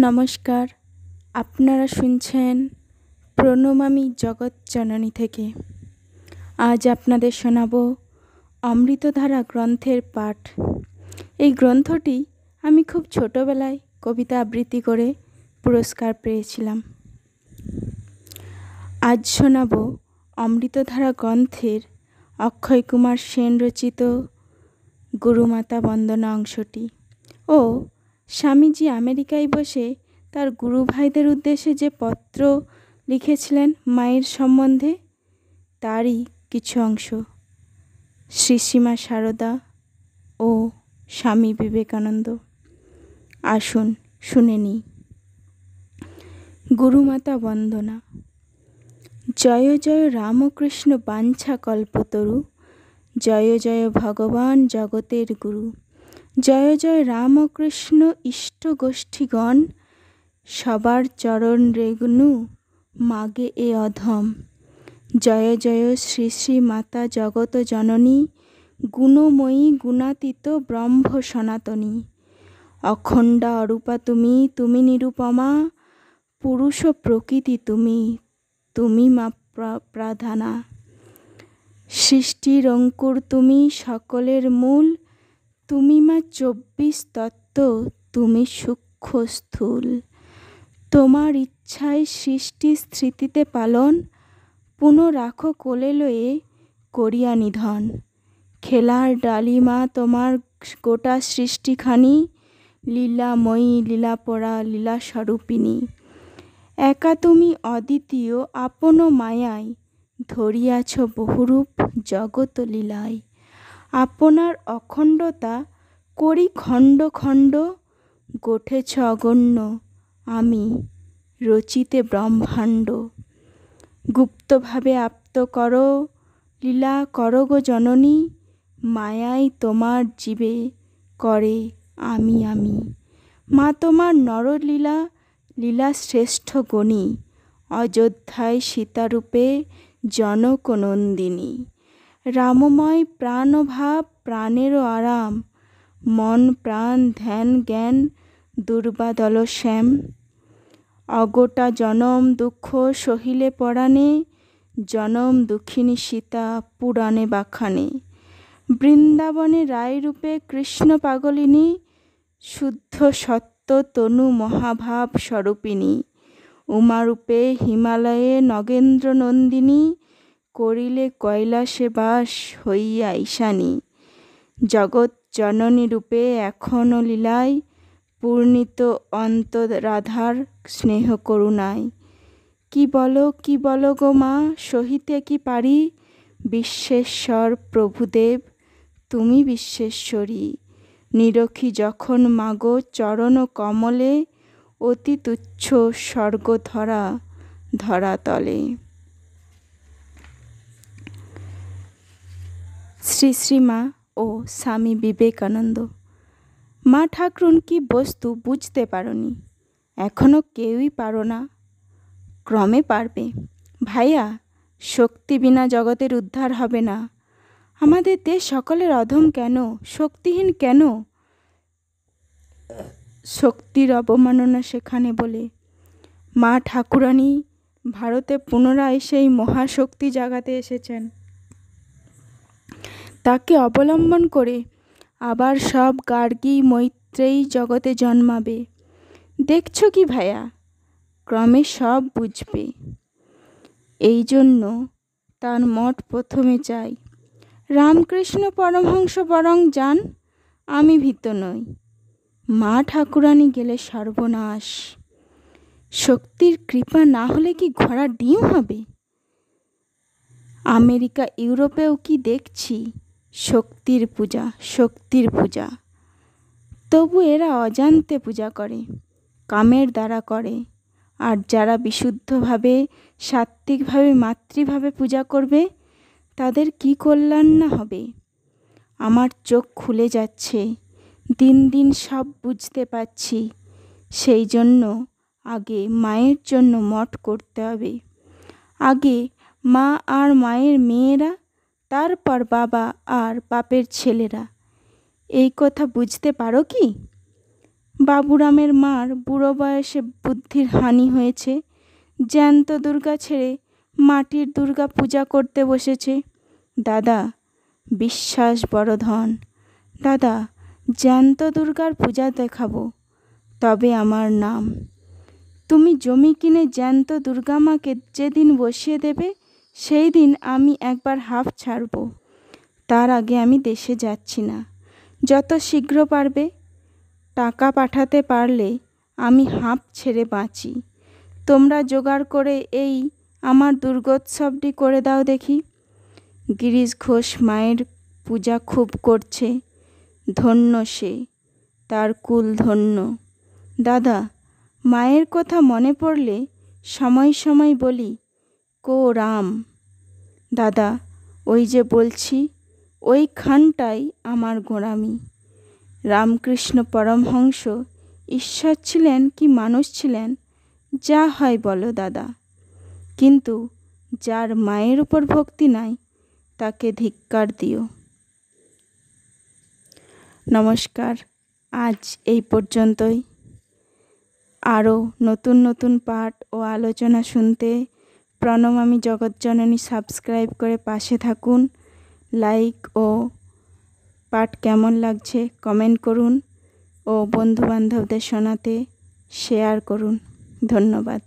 নমস্কার, আপনারা শুনছেন প্রণমামি জগৎজননী থেকে। আজ আপনাদের শোনাব অমৃতধারা গ্রন্থের পাঠ। এই গ্রন্থটি আমি খুব ছোটোবেলায় কবিতা আবৃত্তি করে পুরস্কার পেয়েছিলাম। আজ শোনাব অমৃতধারা গ্রন্থের অক্ষয় কুমার সেন রচিত গুরুমাতা বন্দনা অংশটি ও স্বামীজি আমেরিকায় বসে তার গুরু ভাইদের উদ্দেশ্যে যে পত্র লিখেছিলেন মায়ের সম্বন্ধে তারই কিছু অংশ। শ্রীশ্রীমা সারদা ও স্বামী বিবেকানন্দ। আসুন শুনে নিই। গুরুমাতা বন্দনা। জয় জয় রামকৃষ্ণ বাঞ্ছা কল্পতরু, জয় জয় ভগবান জগতের গুরু। জয় জয় রামকৃষ্ণ ইষ্ট গোষ্ঠীগণ, সবার চরণ রেণু মাগে এ অধম। জয় জয় শ্রী শ্রী মাতা জগত জননী, গুণময়ী গুণাতীত ব্রহ্ম সনাতনী। অখণ্ডা অরূপা তুমি, তুমি নিরুপমা, পুরুষ প্রকৃতি তুমি, তুমি মা প্রাধানা। সৃষ্টির অঙ্কুর তুমি, সকলের মূল, তুমি মা 24 তত্ত্ব, তুমি সূক্ষ্ম স্থূল। তোমার ইচ্ছায় সৃষ্টি স্মৃতিতে পালন, পুনঃ রাখো কোলে লয়ে করিয়া নিধন। খেলার ডালিমা তোমার গোটা সৃষ্টিখানি, লীলাময়ী লীলাপরা লীলা স্বরূপিণী। একা তুমি অদ্বিতীয়, আপন মায়ায় ধরিয়াছ বহুরূপ জগৎ লীলায়। আপনার অখণ্ডতা করি খণ্ড খণ্ড, গঠেছ অগণ্য আমি রচিতে ব্রহ্মাণ্ড। গুপ্তভাবে আপ্ত করো লীলা করো গো জননী, মায়াই তোমার জীবে করে আমি আমি। মা তোমার নরলীলা লীলা শ্রেষ্ঠ গণী, অযোধ্যায় সীতারূপে জনক নন্দিনী। রামময় প্রাণভাব প্রাণেরও আরাম, মন প্রাণ ধ্যান জ্ঞান দুর্বাদল শ্যাম। অগোটা জনম দুঃখ সহিলে পরাণে, জনম দুঃখিনী সীতা পুরাণে বাখানে। বৃন্দাবনে রায়রূপে কৃষ্ণ পাগলিনী, শুদ্ধ সত্য তনু মহাভাব স্বরূপিণী। উমারূপে হিমালয়ে নগেন্দ্র নন্দিনী, করিলে কৈলাসে বাস হইয়া ঈশানী। জগৎ জননী রূপে এখনও লীলায়, পূর্ণিত অন্তর রাধার স্নেহ করুণায়। কি বলো গো মা, সহিতে কি পারি, বিশ্বেশ্বর প্রভুদেব তুমি বিশ্বেশ্বরী। নিরখি যখন মাগো চরণ কমলে, অতি তুচ্ছ স্বর্গ ধরা ধরাতলে। শ্রী শ্রীমা ও স্বামী বিবেকানন্দ। মা ঠাকরুন কি বস্তু বুঝতে পারোনি, এখনো কেউই পারো না, ক্রমে পারবে। ভাইয়া, শক্তি বিনা জগতের উদ্ধার হবে না। আমাদের দেশ সকলের অধম কেন, শক্তিহীন কেন? শক্তির অবমাননা সেখানে বলে মা ঠাকুরানী ভারতে পুনরায় সেই মহাশক্তি জাগাতে এসেছেন। তাকে অবলম্বন করে আবার সব গার্গী মৈত্রেয়ী জগতে জন্মাবে। দেখছো কি ভাইয়া, ক্রমে সব বুঝবে। এই জন্য তার মঠ প্রথমে চাই। রামকৃষ্ণ পরমহংস বরং যান, আমি ভীত নই। মা ঠাকুরানী গেলে সর্বনাশ। শক্তির কৃপা না হলে কি ঘোড়া ডিম হবে? আমেরিকা ইউরোপেও কি দেখছি শক্তির পূজা, শক্তির পূজা। তবু এরা অজান্তে পূজা করে, কামের দ্বারা করে। আর যারা বিশুদ্ধভাবে সাত্ত্বিকভাবে মাতৃভাবে পূজা করবে, তাদের কি কল্যাণ না হবে। আমার চোখ খুলে যাচ্ছে, দিন দিন সব বুঝতে পারছি। সেই জন্য আগে মায়ের জন্য মঠ করতে হবে। আগে মা আর মায়ের মেয়েরা, তারপর বাবা আর বাপের ছেলেরা। এই কথা বুঝতে পারো কি? বাবুরামের মার বুড়ো বয়সে বুদ্ধির হানি হয়েছে, জ্যান্ত দুর্গা ছেড়ে মাটির দুর্গা পূজা করতে বসেছে। দাদা, বিশ্বাস বড় ধন। দাদা, জ্যান্ত দুর্গার পূজা দেখাবো, তবে আমার নাম। তুমি জমি কিনে জ্যান্ত দুর্গা মাকে যেদিন বসিয়ে দেবে, সেই দিন আমি একবার হাঁফ ছাড়ব। তার আগে আমি দেশে যাচ্ছি না। যত শীঘ্র পারবে। টাকা পাঠাতে পারলে আমি হাঁপ ছেড়ে বাঁচি। তোমরা জোগাড় করে এই আমার দুর্গোৎসবটি করে দাও দেখি। গিরিশ ঘোষ মায়ের পূজা খুব করছে, ধন্য সে, তার কুল ধন্য। দাদা, মায়ের কথা মনে পড়লে সময় সময় বলি, কো রাম। দাদা, ওই যে বলছি, ওইখানটাই আমার গোঁড়ামি। রামকৃষ্ণ পরমহংস ঈশ্বর ছিলেন কি মানুষ ছিলেন, যা হয় বলো দাদা, কিন্তু যার মায়ের উপর ভক্তি নাই তাকে ধিক্কার দিও। নমস্কার, আজ এই পর্যন্তই। আরও নতুন নতুন পাঠ ও আলোচনা শুনতে প্রণমামী জগৎজননী সাবস্ক্রাইব করে পাশে থাকুন। লাইক ও পাঠ কেমন লাগছে কমেন্ট করুন ও বন্ধুবান্ধবদের শোনাতে শেয়ার করুন। ধন্যবাদ।